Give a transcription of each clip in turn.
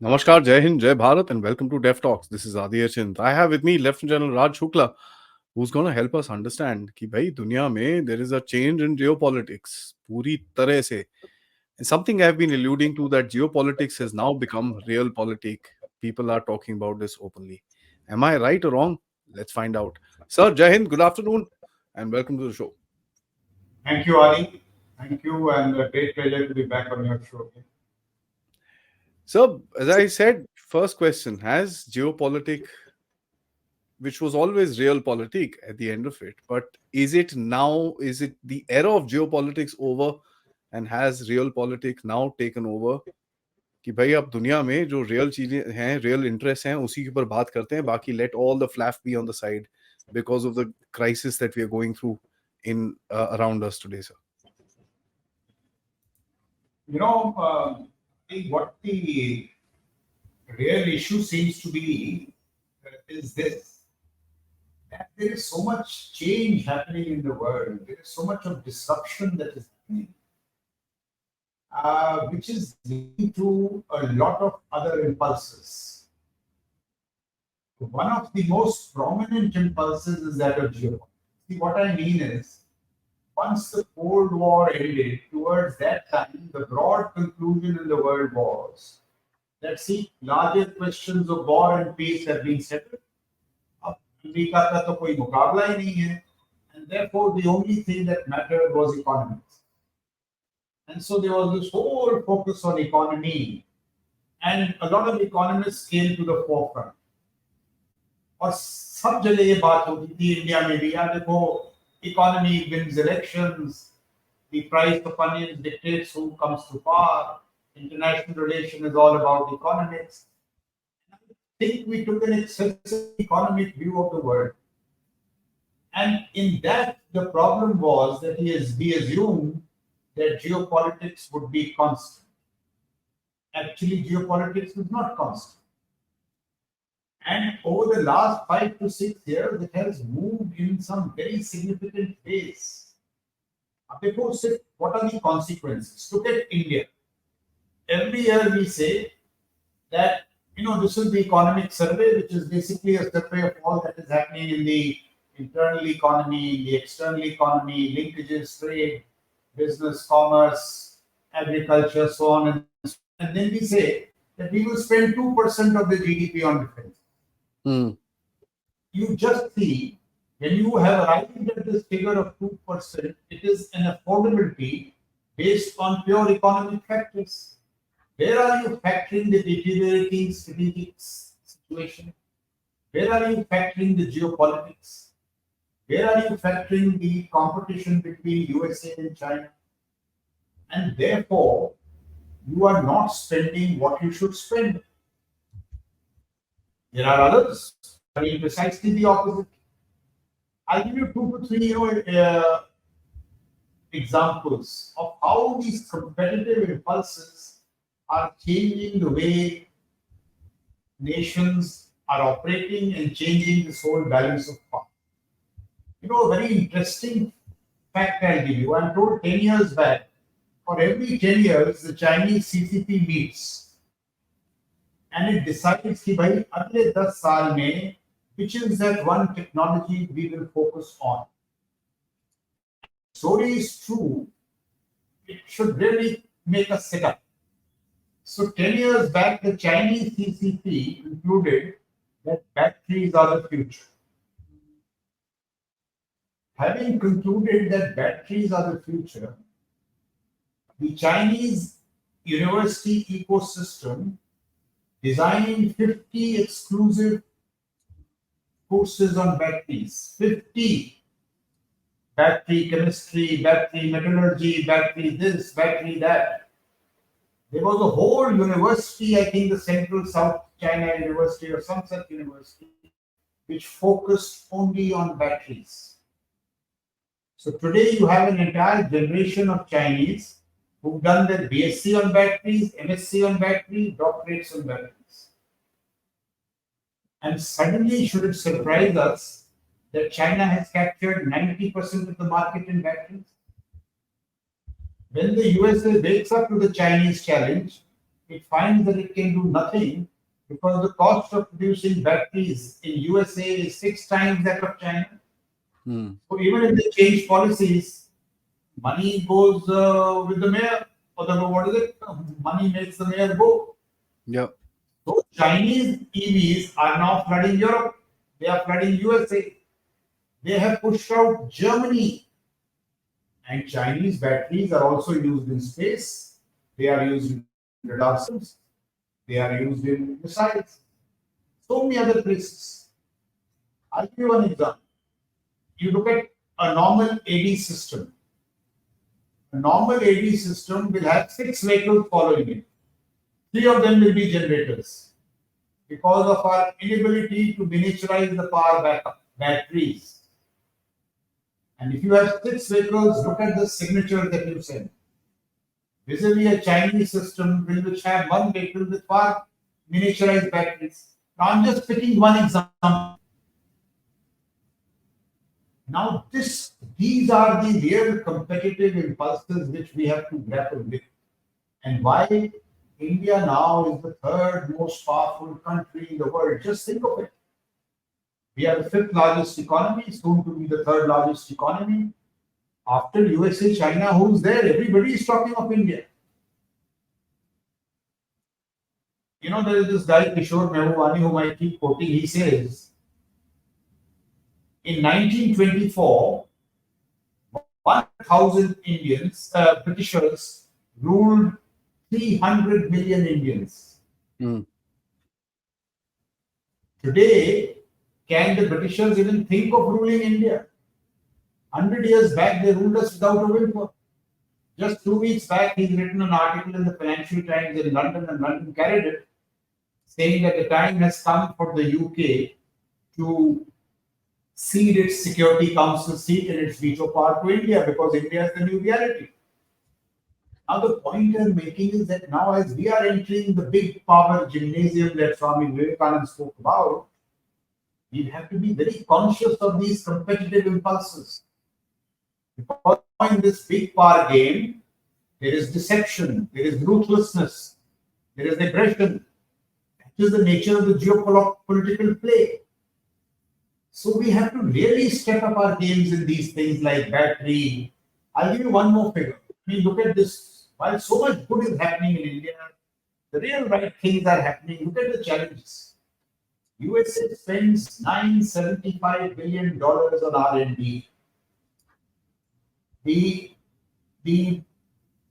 Namaskar, Jai Hind, Jai Bharat, and welcome to Dev Talks. This is Adi. I have with me Lieutenant General Raj Shukla, who's going to help us understand कि भाई दुनिया में there is a change in geopolitics पूरी तरह से. And something I've been alluding to that geopolitics has now become realpolitik. People are talking about this openly. Am I right or wrong? Let's find out. Sir, Jai Hind, good afternoon, and welcome to the show. Thank you, Aadi. Thank you, and a great pleasure to be back on your show. So, as I said, first question: has geopolitics, which was always realpolitik at the end of it, but is it now? Is it the era of geopolitics over, and has realpolitik now taken over? कि भाई अब दुनिया में जो real चीजें हैं, real interest हैं, उसी के ऊपर बात करते हैं. बाकी let all the fluff be on the side because of the crisis that we are going through in around us today, sir. What the real issue seems to be is this: that there is so much change happening in the world. There is so much of disruption that is happening, which is leading to a lot of other impulses. One of the most prominent impulses is that of geopolitics. See, what I mean is, once the Cold War ended, towards that time, the broad conclusion in the world was that, see, larger questions of war and peace have been settled. अब America का तो कोई मुकाबला ही नहीं है, and therefore the only thing that mattered was economics. And so there was this whole focus on economy, and a lot of economists came to the forefront. और सब जगह ये बात होती थी इंडिया में भी, यार देखो, economy wins elections, the price of onions dictates who comes to power, international relation is all about economics. I think we took an excessive economic view of the world. And in that, the problem was that we assumed that geopolitics would be constant. Actually, geopolitics was not constant. And over the last 5 to 6 years, it has moved in some very significant ways. What are the consequences? Look at India. Every year we say that, this is the economic survey, which is basically a survey of all that is happening in the internal economy, the external economy, linkages, trade, business, commerce, agriculture, so on and so on. And then we say that we will spend 2% of the GDP on defense. You just see, when you have arrived at this figure of 2%, it is an affordability based on pure economic factors. Where are you factoring the deteriorating strategic situation? Where are you factoring the geopolitics? Where are you factoring the competition between USA and China? And therefore, you are not spending what you should spend. There are others doing precisely the opposite. I'll give you 2 to 3 examples of how these competitive impulses are changing the way nations are operating and changing this whole balance of power. A very interesting fact I'll give you. I'm told 10 years back, for every 10 years, the Chinese CCP meets and it decides कि भाई अगले 10 साल में which is that one technology we will focus on. Story is true. It should really make us sit up. So 10 years back, the Chinese CCP concluded that batteries are the future. Having concluded that batteries are the future, the Chinese university ecosystem designed 50 exclusive courses on batteries, 50 battery chemistry, battery metallurgy, battery this, battery that. There was a whole university, I think the Central South China University or some such university, which focused only on batteries. So today you have an entire generation of Chinese who've done their BSc on batteries, MSc on batteries, doctorates on batteries. And suddenly, should it surprise us that China has captured 90% of the market in batteries? When the USA wakes up to the Chinese challenge, it finds that it can do nothing because the cost of producing batteries in USA is 6 times that of China. Hmm. So even if they change policies, money goes with the mayor, or the what is it? Money makes the mayor go. Yeah. So Chinese EVs are now flooding Europe. They are flooding USA. They have pushed out Germany. And Chinese batteries are also used in space. They are used in radar systems. They are used in missiles. So many other places. I'll give you an example. You look at a normal AD system. A normal AD system will have 6 vehicles following it. 3 of them will be generators because of our inability to miniaturize the power backup batteries. And if you have 6 vehicles, look at the signature that you send. Vis-a-vis a Chinese system which have 1 vehicle with far miniaturized batteries. Now I'm just picking one example. Now these are the real competitive impulses which we have to grapple with. And why India now is the third most powerful country in the world. Just think of it. We are the 5th largest economy, soon to be the 3rd largest economy. After USA, China, who's there? Everybody is talking of India. You know, there is this guy, Kishore Mehbubani, whom I keep quoting. He says, in 1924, 1,000 Britishers ruled 300 million Indians. Hmm. Today, can the Britishers even think of ruling India? 100 years back, they ruled us without a whimper. Just 2 weeks back, he's written an article in the Financial Times in London, and London carried it, saying that the time has come for the UK to cede its Security Council seat and its veto power to India because India is the new reality. Now, the point I'm making is that now, as we are entering the big power gymnasium that Swami Vivekananda spoke about, we have to be very conscious of these competitive impulses. Because in this big power game, there is deception, there is ruthlessness, there is aggression. That is the nature of the geopolitical play. So we have to really step up our games in these things like battery. I'll give you one more figure. I mean, look at this. While so much good is happening in India, the real right things are happening. Look at the challenges. USA spends $975 billion on R&D. The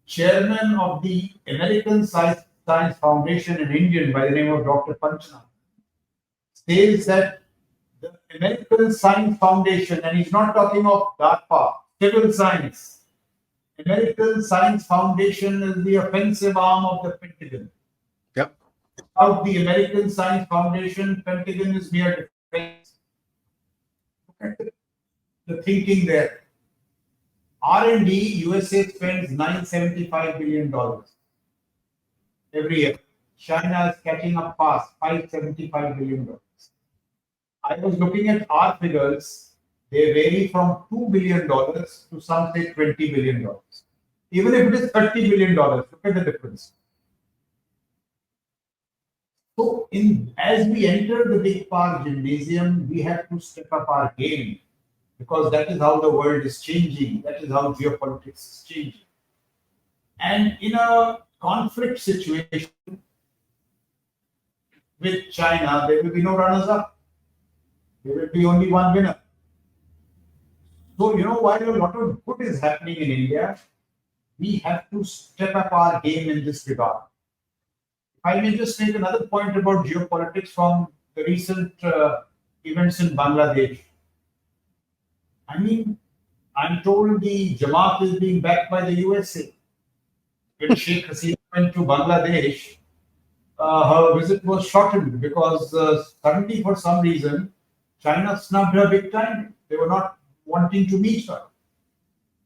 chairman of the American Science Foundation, an Indian by the name of Dr. Panchana, says that the American Science Foundation, and he's not talking of DARPA, civil science. American Science Foundation is the offensive arm of the Pentagon. Yep. Without the American Science Foundation, Pentagon is mere defense. Look at the thinking there. R&D, USA spends $975 billion every year. China is catching up fast, $575 billion. I was looking at our figures. They vary from $2 billion to some say $20 billion. Even if it is $30 billion, look at the difference. So, as we enter the big power gymnasium, we have to step up our game because that is how the world is changing. That is how geopolitics is changing. And in a conflict situation with China, there will be no runners-up. There will be only one winner. So, while a lot of good is happening in India, we have to step up our game in this regard. If I may just make another point about geopolitics from the recent events in Bangladesh. I mean, I'm told the Jamaat is being backed by the USA. When Sheikh Hasina went to Bangladesh, her visit was shortened because suddenly, for some reason, China snubbed her big time. They were not wanting to meet her.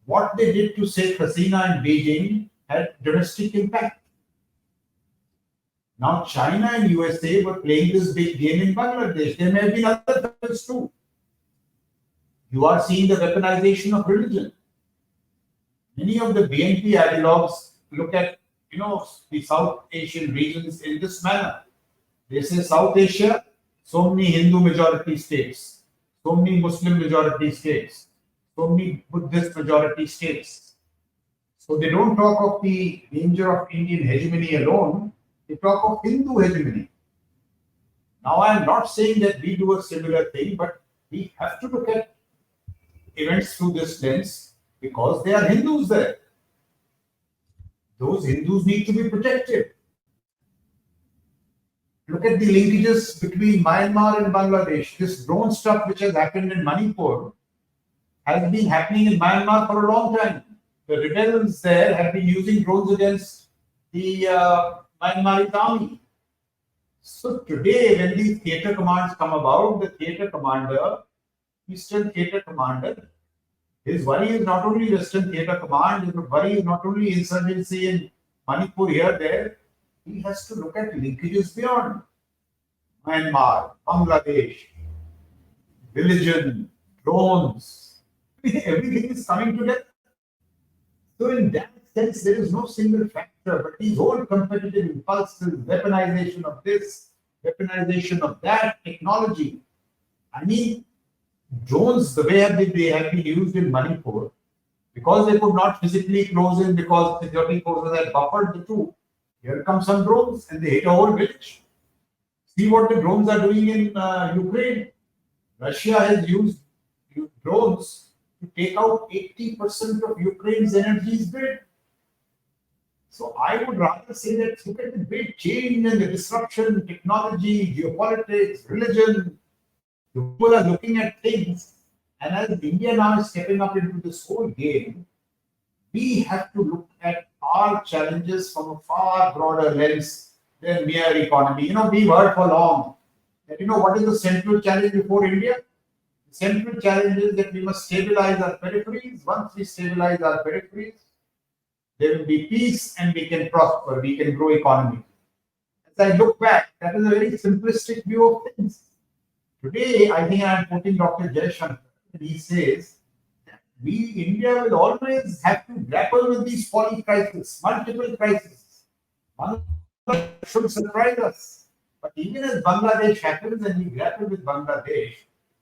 What they did to Sheikh Hasina in Beijing had drastic impact. Now, China and USA were playing this big game in Bangladesh. There may have been other factors too. You are seeing the weaponization of religion. Many of the BNP ideologues look at the South Asian regions in this manner. They say South Asia, so many Hindu majority states, so many Muslim majority states, so many Buddhist majority states. So they don't talk of the danger of Indian hegemony alone, they talk of Hindu hegemony. Now I am not saying that we do a similar thing, but we have to look at events through this lens because there are Hindus there. Those Hindus need to be protected. Look at the linkages between Myanmar and Bangladesh. This drone stuff which has happened in Manipur has been happening in Myanmar for a long time. The rebels there have been using drones against the Myanmar army. So today, when these theatre commands come about, the theatre commander, Eastern Theatre Commander, his worry is not only Western Theatre Command, his worry is not only insurgency in Manipur here, there. He has to look at linkages beyond Myanmar, Bangladesh, religion, drones. Everything is coming together. So in that sense, there is no single factor, but these whole competitive impulses, weaponization of this, weaponization of that, technology. I mean, drones, the way they have been used in Manipur, because they could not physically close in because security forces had buffered the two. Here come some drones and they hit a whole village. See what the drones are doing in Ukraine. Russia has used drones to take out 80% of Ukraine's energy grid. So I would rather say that look at the big change and the disruption, technology, geopolitics, religion. The people are looking at things, and as India now is stepping up into this whole game, we have to look at our challenges from a far broader lens than mere economy. We've heard for long that what is the central challenge before India? The central challenge is that we must stabilize our peripheries. Once we stabilize our peripheries, there will be peace and we can prosper, we can grow economy. As I look back, that is a very simplistic view of things. Today, I think I am quoting Dr. Jaishankar, and he says that India will always have to grapple with these poly crises, multiple crises. Bangladesh should surprise us. But even as Bangladesh happens and we grapple with Bangladesh,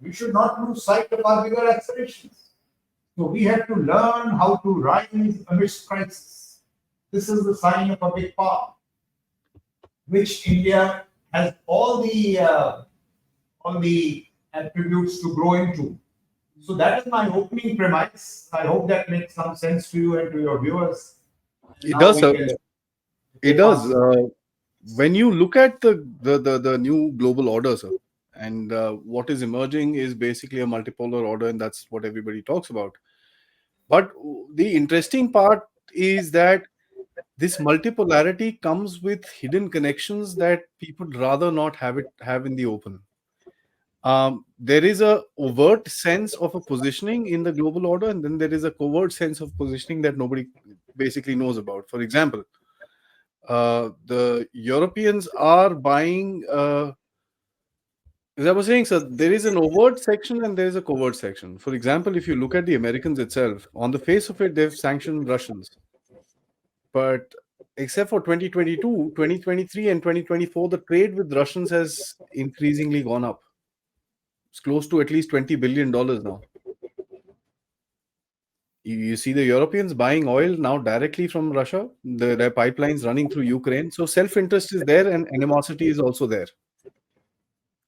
we should not lose sight of our bigger aspirations. So we have to learn how to rise amidst crisis. This is the sign of a big power, which India has all the attributes to grow into. So that is my opening premise. I hope that makes some sense to you and to your viewers. It does, sir. It does. When you look at the new global order, sir, and what is emerging is basically a multipolar order, and that's what everybody talks about. But the interesting part is that this multipolarity comes with hidden connections that people rather not have in the open. There is a overt sense of a positioning in the global order, and then there is a covert sense of positioning that nobody basically knows about. For example, the Europeans are buying. As I was saying, sir, there is an overt section and there is a covert section. For example, if you look at the Americans itself, on the face of it, they've sanctioned Russians. But except for 2022, 2023, and 2024, the trade with Russians has increasingly gone up. It's close to at least $20 billion now. You see the Europeans buying oil now directly from Russia. There are pipelines running through Ukraine. So self-interest is there and animosity is also there.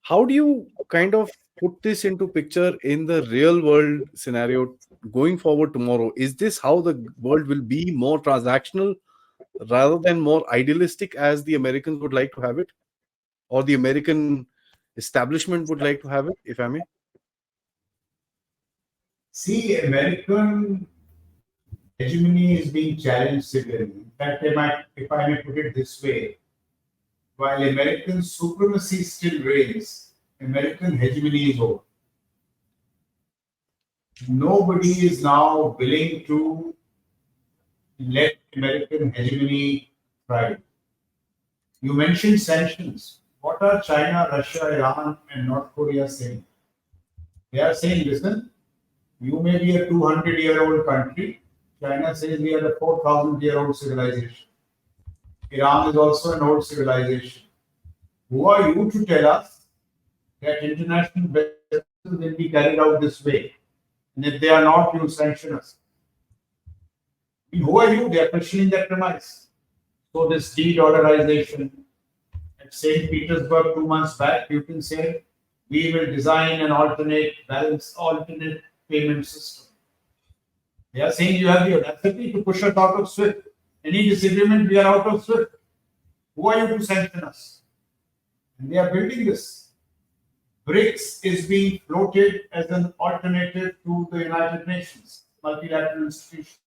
How do you kind of put this into picture in the real world scenario going forward tomorrow? Is this how the world will be, more transactional rather than more idealistic as the Americans would like to have it? Or the American establishment would like to have it, if I may? See, American hegemony is being challenged severely. In fact, if I may put it this way, while American supremacy still reigns, American hegemony is over. Nobody is now willing to let American hegemony thrive. You mentioned sanctions. What are China, Russia, Iran, and North Korea saying? They are saying, listen, you may be a 200-year-old country. China says we are a 4,000-year-old civilization. Iran is also an old civilization. Who are you to tell us that international vessels will be carried out this way? And if they are not, you sanction us. Who are you? They are questioning that premise. So this de-dollarization at St. Petersburg 2 months back, Putin said, we will design an alternate payment system. They are saying you have the audacity to push us out of SWIFT. Any disagreement, we are out of SWIFT. Who are you to sanction us? And they are building this. BRICS is being floated as an alternative to the United Nations, multilateral institution.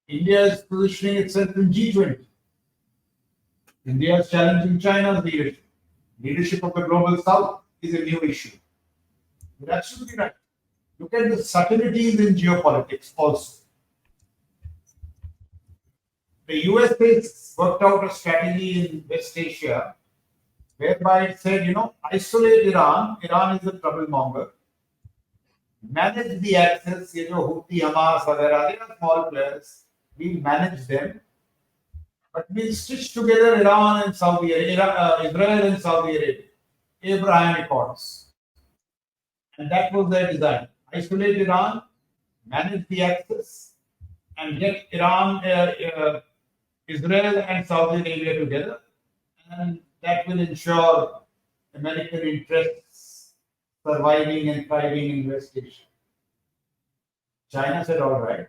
India is positioning itself in G20. India is challenging China's leadership. Leadership of the global south is a new issue. You're absolutely right. Look at the subtleties in geopolitics also. The US has worked out a strategy in West Asia whereby it said, isolate Iran. Iran is a troublemonger. Manage the access, Houthi, Hamas, they are small players. We'll manage them. But we'll stitch together Iran and Saudi Arabia, Israel and Saudi Arabia. Abraham Accords. And that was their design. Isolate Iran, manage the access, and get Israel and Saudi Arabia together. And that will ensure American interests surviving and thriving in West Asia. China said, all right.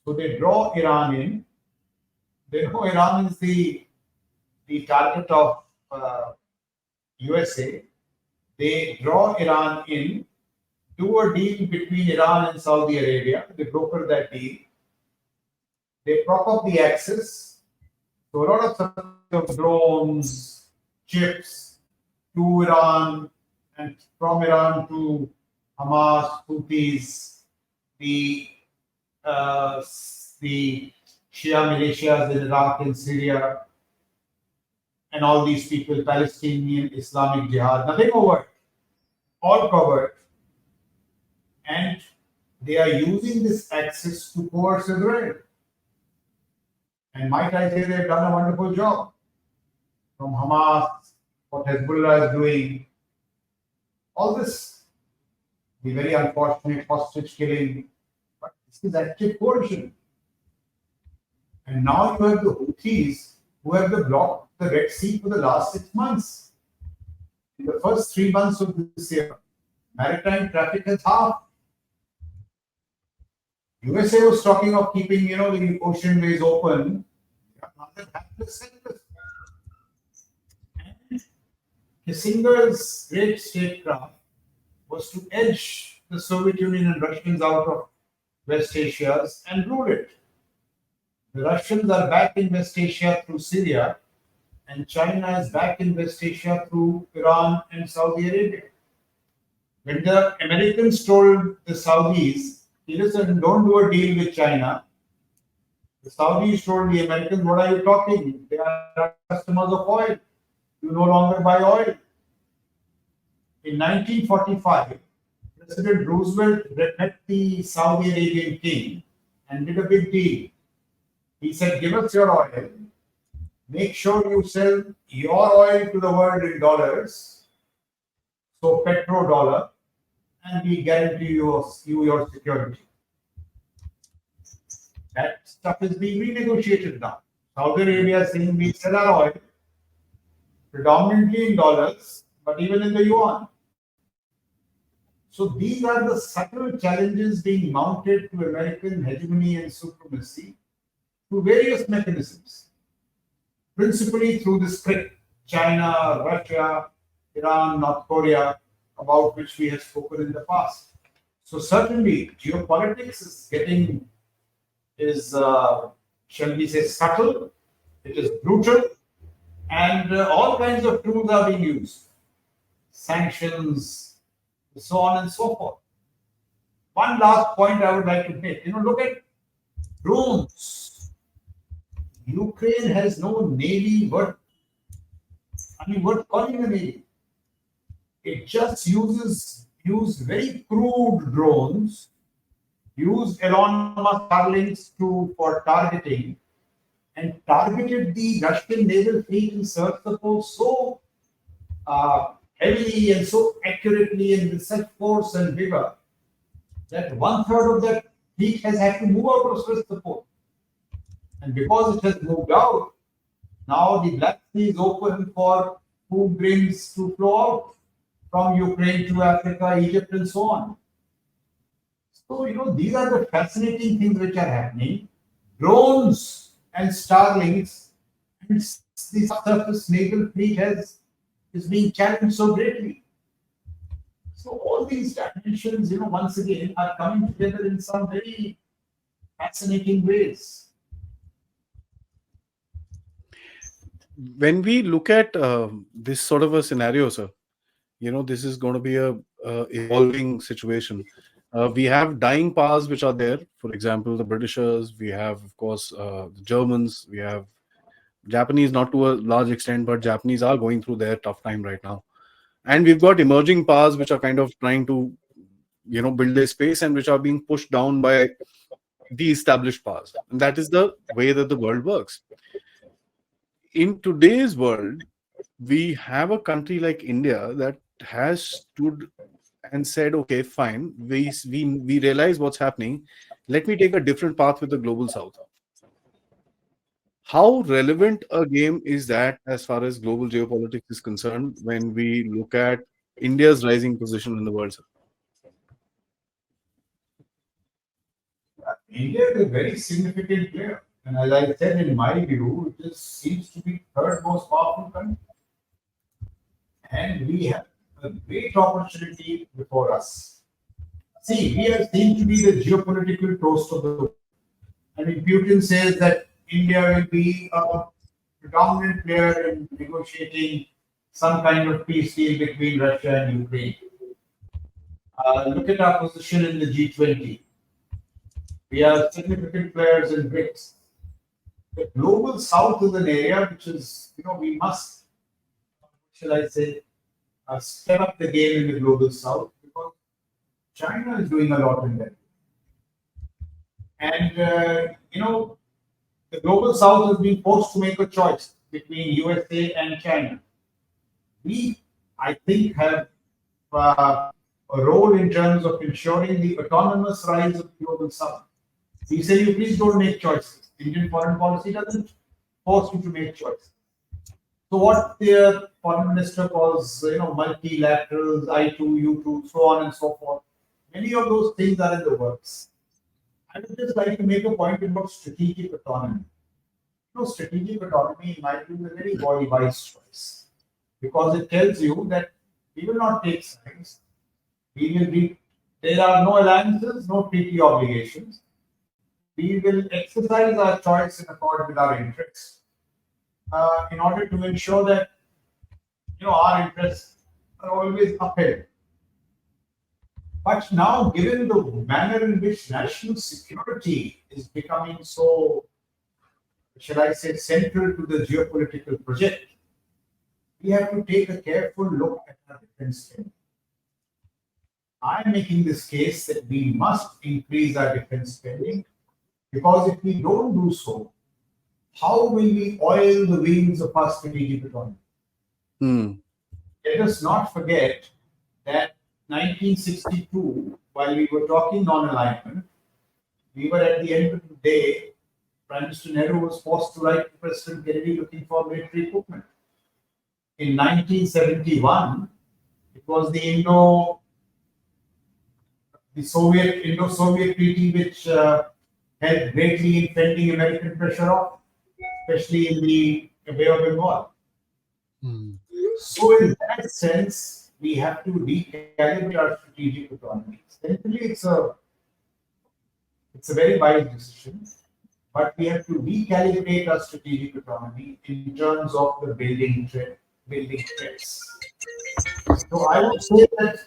So they draw Iran in. They know Iran is the target of USA. They draw Iran in, do a deal between Iran and Saudi Arabia. They broker that deal. They prop up the axis. So a lot of drones, chips to Iran and from Iran to Hamas, Houthis, the Shia militias in Iraq and Syria, and all these people, Palestinian Islamic Jihad, nothing overt, all covered. And they are using this axis to coerce Israel. And might I say they've done a wonderful job. From Hamas, what Hezbollah is doing, all this, the very unfortunate hostage killing, but this is active coercion. And now you have the Houthis who have blocked the Red Sea for the last 6 months. In the first 3 months of this year, maritime traffic has halved. USA was talking of keeping, the ocean ways open. And Kissinger's great statecraft was to edge the Soviet Union and Russians out of West Asia and rule it. The Russians are back in West Asia through Syria, and China is back in West Asia through Iran and Saudi Arabia. When the Americans told the Saudis, listen, don't do a deal with China, the Saudis told the Americans, what are you talking? They are customers of oil. You no longer buy oil. In 1945, President Roosevelt met the Saudi Arabian king and did a big deal. He said, give us your oil. Make sure you sell your oil to the world in dollars, so petrodollar, and we guarantee you your security. That stuff is being renegotiated now. Saudi Arabia is saying we sell our oil predominantly in dollars, but even in the yuan. So these are the subtle challenges being mounted to American hegemony and supremacy through various mechanisms, principally through the script, China, Russia, Iran, North Korea, about which we have spoken in the past. So certainly geopolitics is shall we say, subtle, it is brutal, and all kinds of tools are being used. Sanctions, so on and so forth. One last point I would like to make. Look at drones. Ukraine has no navy. What calling a navy? It just use very crude drones, use Elon Musk Starlinks for targeting, and targeted the Russian naval fleet in search support so heavily and so accurately and with such force and vigor that one third of that fleet has had to move out of search support. And because it has moved out, now the Black Sea is open for food grains to flow out from Ukraine to Africa, Egypt, and so on. So, these are the fascinating things which are happening. Drones and Starlinks and the subsurface naval fleet is being challenged so greatly. So all these dimensions, once again, are coming together in some very fascinating ways. When we look at this sort of a scenario, sir, this is going to be a evolving situation. We have dying powers which are there. For example, the Britishers. We have, of course, the Germans. We have Japanese, not to a large extent, but Japanese are going through their tough time right now. And we've got emerging powers which are kind of trying to, build their space and which are being pushed down by the established powers. And that is the way that the world works. In today's world, we have a country like India that has stood and said, okay, fine, we realize what's happening. Let me take a different path with the global south. How relevant a game is that as far as global geopolitics is concerned when we look at India's rising position in the world, sir? India is a very significant player. And as I said, in my view, it just seems to be third most powerful country. And we have a great opportunity before us. See, we are seen to be the geopolitical toast of the world. I mean, Putin says that India will be a predominant player in negotiating some kind of peace deal between Russia and Ukraine. Look at our position in the G20. We are significant players in BRICS. The global south is an area which is, we must, shall I say, step up the game in the global south because China is doing a lot in that. And, the global south has been forced to make a choice between USA and China. We, I think, have a role in terms of ensuring the autonomous rise of the global south. We say, you please don't make choices. Indian foreign policy doesn't force you to make choices. So what their foreign minister calls, multilaterals, I2, U2, so on and so forth. Many of those things are in the works. I would just like to make a point about strategic autonomy. Strategic autonomy, in my view, is a very wise choice because it tells you that we will not take sides. There are no alliances, no treaty obligations. We will exercise our choice in accord with our interests in order to ensure that our interests are always upheld. But now, given the manner in which national security is becoming so, shall I say, central to the geopolitical project, we have to take a careful look at our defense spending. I'm making this case that we must increase our defense spending because if we don't do so, how will we oil the wings of our strategic autonomy? Let us not forget that 1962, while we were talking non-alignment, we were at the end of the day, Prime Minister Nehru was forced to write to President Kennedy looking for military equipment. In 1971, it was the Indo-Soviet treaty which helped greatly in fending American pressure off, especially in the Bay of Bengal. So in that sense, we have to recalibrate our strategic autonomy. Essentially, it's a very wise decision, but we have to recalibrate our strategic autonomy in terms of the building threats. So I would say that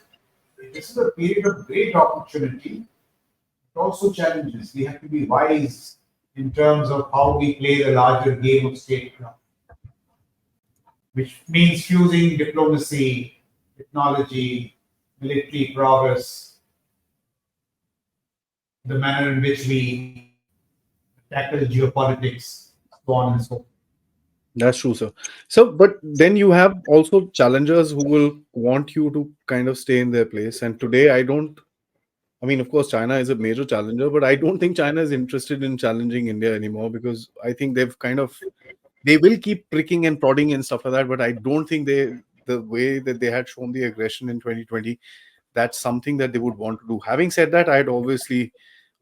this is a period of great opportunity, but also challenges. We have to be wise in terms of how we play the larger game of statecraft, which means fusing diplomacy, technology, military prowess, the manner in which we tackle geopolitics, so on and so forth. That's true, sir. So, but then you have also challengers who will want you to kind of stay in their place. And today, I mean, of course, China is a major challenger, but I don't think China is interested in challenging India anymore because I think they will keep pricking and prodding and stuff like that. But I don't think the way that they had shown the aggression in 2020, that's something that they would want to do. Having said that, I'd obviously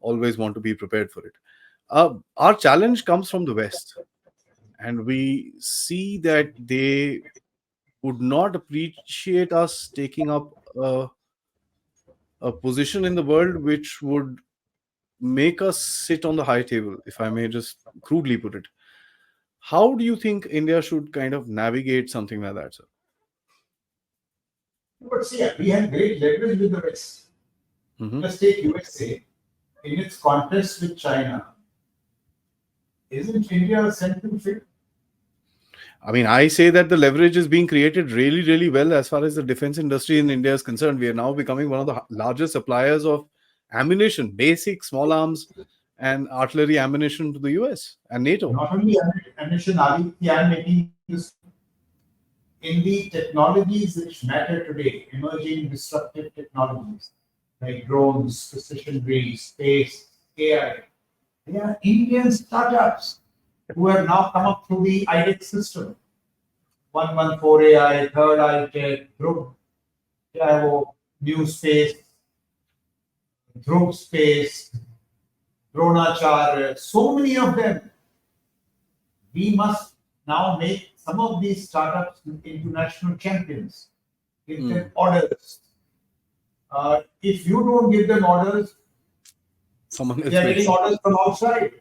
always want to be prepared for it. Our challenge comes from the West, and we see that they would not appreciate us taking up a position in the world which would make us sit on the high table, if I may just crudely put it. How do you think India should kind of navigate something like that, sir? But see, we have great leverage with the West. Hmm. Let's take USA. In its contest with China, isn't India a central figure? I mean, I say that the leverage is being created really, really well as far as the defense industry in India is concerned. We are now becoming one of the largest suppliers of ammunition, basic small arms, and artillery ammunition to the US and NATO. Not only ammunition, Aadi, I'm making this in the technologies which matter today, emerging disruptive technologies like drones, precision breeds, space, AI. They are Indian startups who have now come up through the IDEX system. 114 AI, Third Eye Tech, Group, New Space, Group Space, Dronacharya, so many of them. We must now make some of these startups into national champions, give them orders. If you don't give them orders, Someone else they are may. getting orders from outside.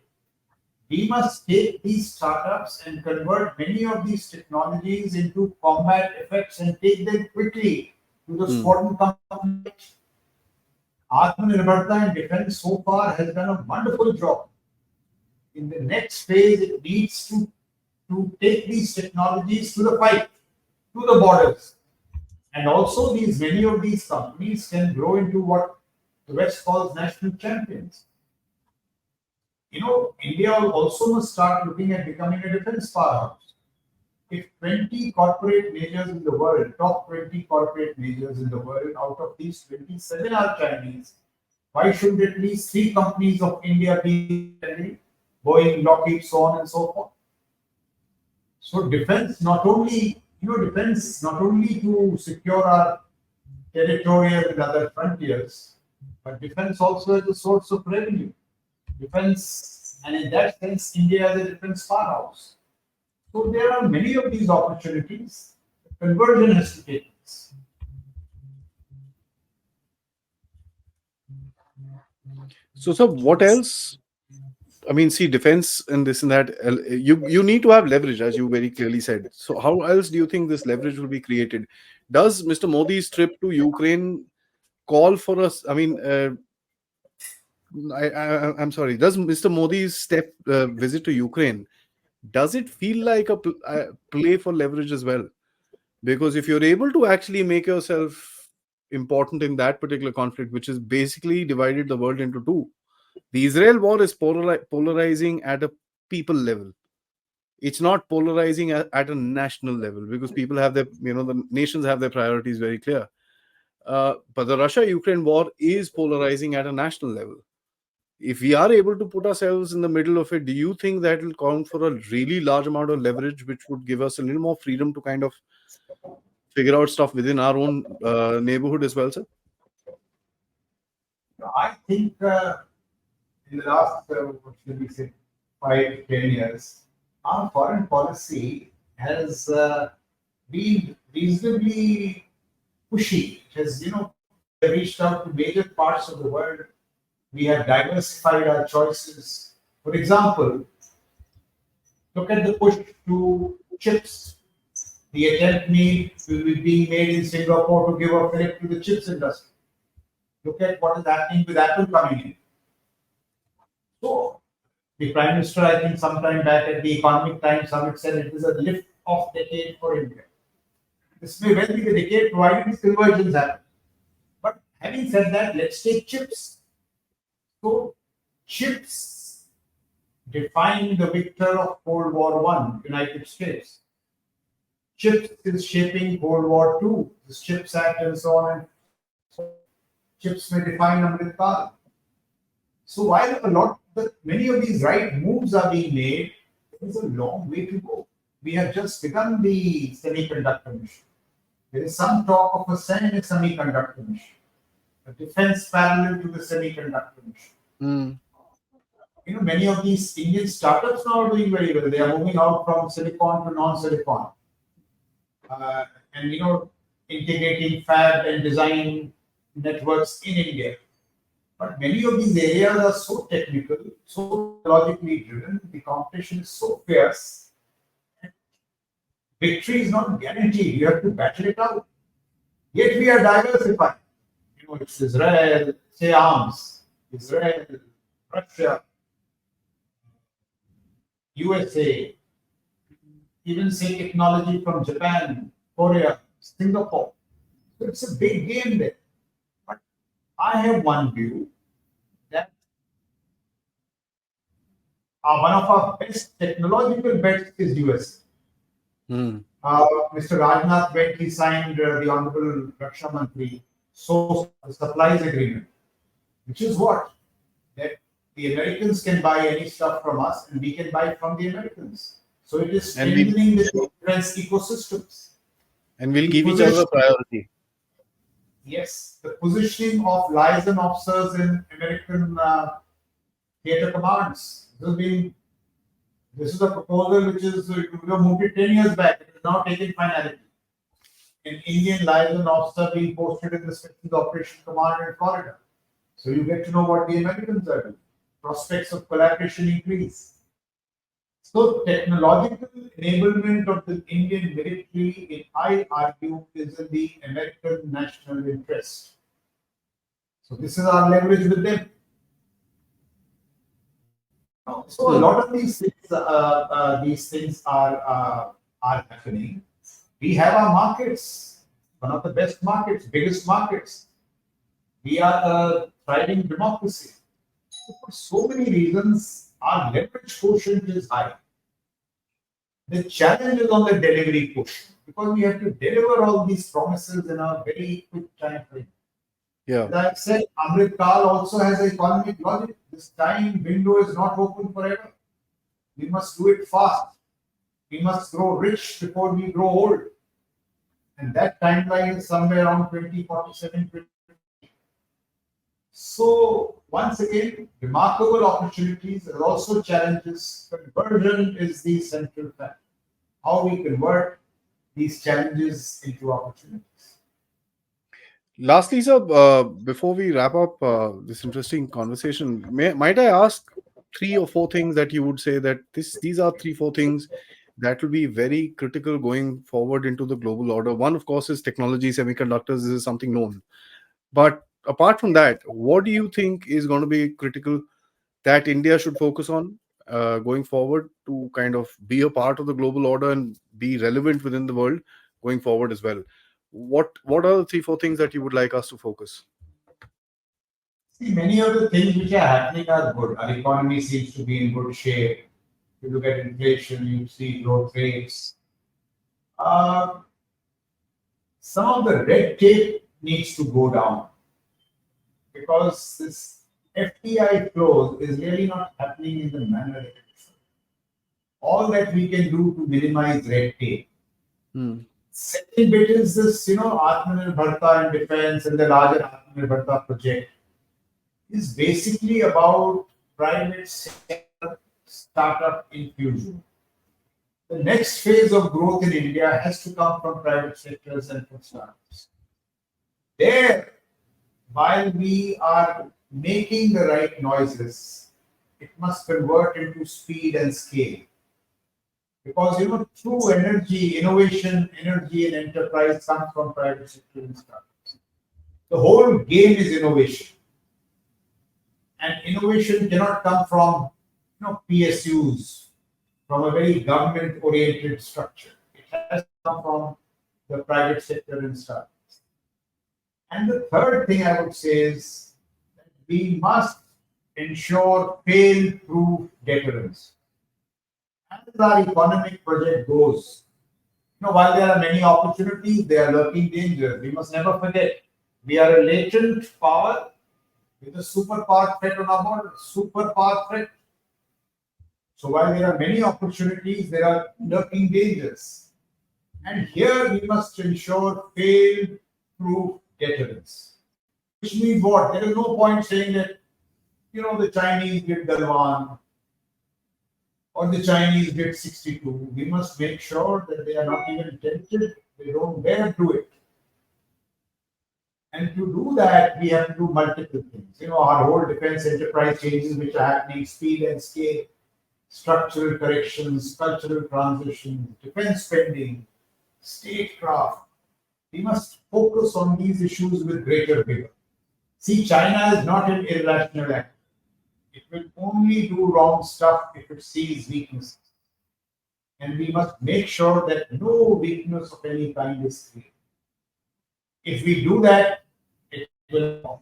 We must take these startups and convert many of these technologies into combat effects and take them quickly to the foreign companies. Atmanirbharta in defense so far has done a wonderful job. In the next phase, it needs to take these technologies to the fight, to the borders. And also, many of these companies can grow into what the West calls national champions. India also must start looking at becoming a defense powerhouse. If 20 corporate majors in the world, top 20 corporate majors in the world, out of these 27 are Chinese, why shouldn't at least 3 companies of India be Boeing, Lockheed, so on and so forth? So defense not only to secure our territorial and other frontiers, but defense also as a source of revenue. Defense, and in that sense, India is a defense powerhouse. So there are many of these opportunities. Conversion has to take place. So, sir, what else? I mean, see, defense and this and that. You need to have leverage, as you very clearly said. So, how else do you think this leverage will be created? Does Mr. Modi's trip to Ukraine call for us? I mean, I'm sorry. Does Mr. Modi's visit to Ukraine, does it feel like a play for leverage as well? Because if you're able to actually make yourself important in that particular conflict, which is basically divided the world into two, the Israel war is polarizing at a people level. It's not polarizing at a national level because people have the nations have their priorities very clear. But the Russia-Ukraine war is polarizing at a national level. If we are able to put ourselves in the middle of it, do you think that will count for a really large amount of leverage, which would give us a little more freedom to kind of figure out stuff within our own neighborhood as well, sir? I think in the last, what should we say, 5 to 10 years, our foreign policy has been reasonably pushy. It has, we have reached out to major parts of the world. We have diversified our choices. For example, look at the push to chips. The attempt will be being made in Singapore to give a fillip to the chips industry. Look at what is happening with Apple coming in. So, the Prime Minister, I think, sometime back at the Economic Times Summit said it is a lift-off decade for India. This may well be the decade provided this convergence happens. But having said that, let's take chips. So, chips defined the victor of Cold War One, United States. Chips is shaping Cold War Two, the Chips Act and so on and so on. Chips may define Amrit Kaal. So while many of these right moves are being made, there is a long way to go. We have just begun the semiconductor mission. There is some talk of a semiconductor mission, a defense parallel to the semiconductor mission. Mm. Many of these Indian startups now are doing very well. They are moving out from silicon to non-silicon, uh, and integrating fab and design networks in India. But many of these areas are so technical, so technologically driven. The competition is so fierce. Victory is not guaranteed. You have to battle it out. Yet we are diversified. It's Israel, say arms, Israel, Russia, USA, even say technology from Japan, Korea, Singapore. So it's a big game there. But I have one view that one of our best technological bets is US. Mm. Mr. Rajnath went, he signed the Honorable Raksha Mantri the supplies agreement, which is what? That the Americans can buy any stuff from us and we can buy from the Americans. So it is And we strengthening the defense ecosystems. and we'll The give each other position, a priority. yes, the positioning of liaison officers in American theater commands. This is a proposal which is moved 10 years back. It is now taking finality. An Indian liaison officer being posted in the Special Operation Command in Florida. So you get to know what the Americans are doing. Prospects of collaboration increase. So technological enablement of the Indian military, I argue, is in the American national interest. So this is our leverage with them. So a Hmm. lot of these things are happening. We have our markets, one of the best markets, biggest markets. We are a thriving democracy. So for so many reasons, our leverage quotient is high. The challenge is on the delivery quotient because we have to deliver all these promises in a very quick time frame. Yeah. As I've said, Amrit Kaal also has an economic logic. This time window is not open forever. We must do it fast. We must grow rich before we grow old. And that timeline is somewhere around 2047. So, once again, remarkable opportunities. There are also challenges. Conversion is the central factor. How we convert these challenges into opportunities. Lastly, sir, before we wrap up this interesting conversation, might I ask 3 or 4 things that you would say that these are 3 or 4 things that will be very critical going forward into the global order? One, of course, is technology, semiconductors. This is something known. But apart from that, what do you think is going to be critical that India should focus on going forward to kind of be a part of the global order and be relevant within the world going forward as well? What are the 3 or 4 things that you would like us to focus? See, many of the things which are happening are good. Our economy seems to be in good shape. You look at inflation, you see growth rates. Uh, some of the red tape needs to go down because this FDI flows is really not happening in the manner it should. All that we can do to minimize red tape. Hmm. Second bit is this, Atmanirbharta and defense and the larger Atmanirbharta project is basically about private sector startup infusion. The next phase of growth in India has to come from private sectors and from startups. There, while we are making the right noises, it must convert into speed and scale. Because true energy, innovation, energy and enterprise comes from private sector and startups. The whole game is innovation. And innovation cannot come from PSUs, from a very government-oriented structure. It has to come from the private sector and startups. And the third thing I would say is that we must ensure fail-proof deterrence. As our economic project goes, while there are many opportunities, there are lurking dangers. We must never forget we are a latent power with a superpower threat on our border. Superpower threat. So while there are many opportunities, there are lurking dangers. And here we must ensure fail-proof deterrence. Which means what? There is no point saying that, the Chinese did Galwan or the Chinese did 62. We must make sure that they are not even tempted. They don't dare do it. And to do that, we have to do multiple things. Our whole defense enterprise changes which are happening, speed and scale, structural corrections, cultural transitions, defense spending, statecraft. We must focus on these issues with greater vigor. See, China is not an irrational actor. It will only do wrong stuff if it sees weaknesses. And we must make sure that no weakness of any kind is created. If we do that, it will.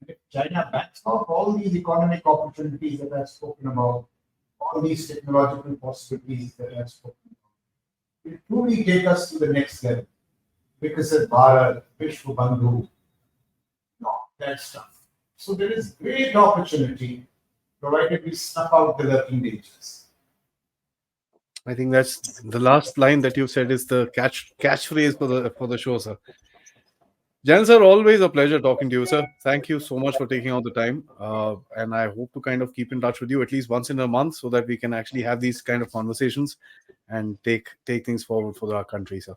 If China backs off all these economic opportunities that I've spoken about, all these technological possibilities that I've spoken about, it truly take us to the next level. Because of Bharat, Vishwa Bandhu, that stuff. So there is great opportunity, provided we snuff out the lurking dangers. I think that's the last line that you said is the catchphrase for the show, sir. Jan sir, always a pleasure talking to you, sir. Thank you so much for taking out the time, and I hope to kind of keep in touch with you at least once in a month so that we can actually have these kind of conversations and take things forward for our country, sir.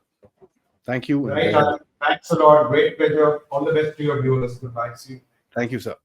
Thank you. Right, thanks a lot. Great pleasure. All the best to your viewers. Goodbye. See you. Thank you, sir.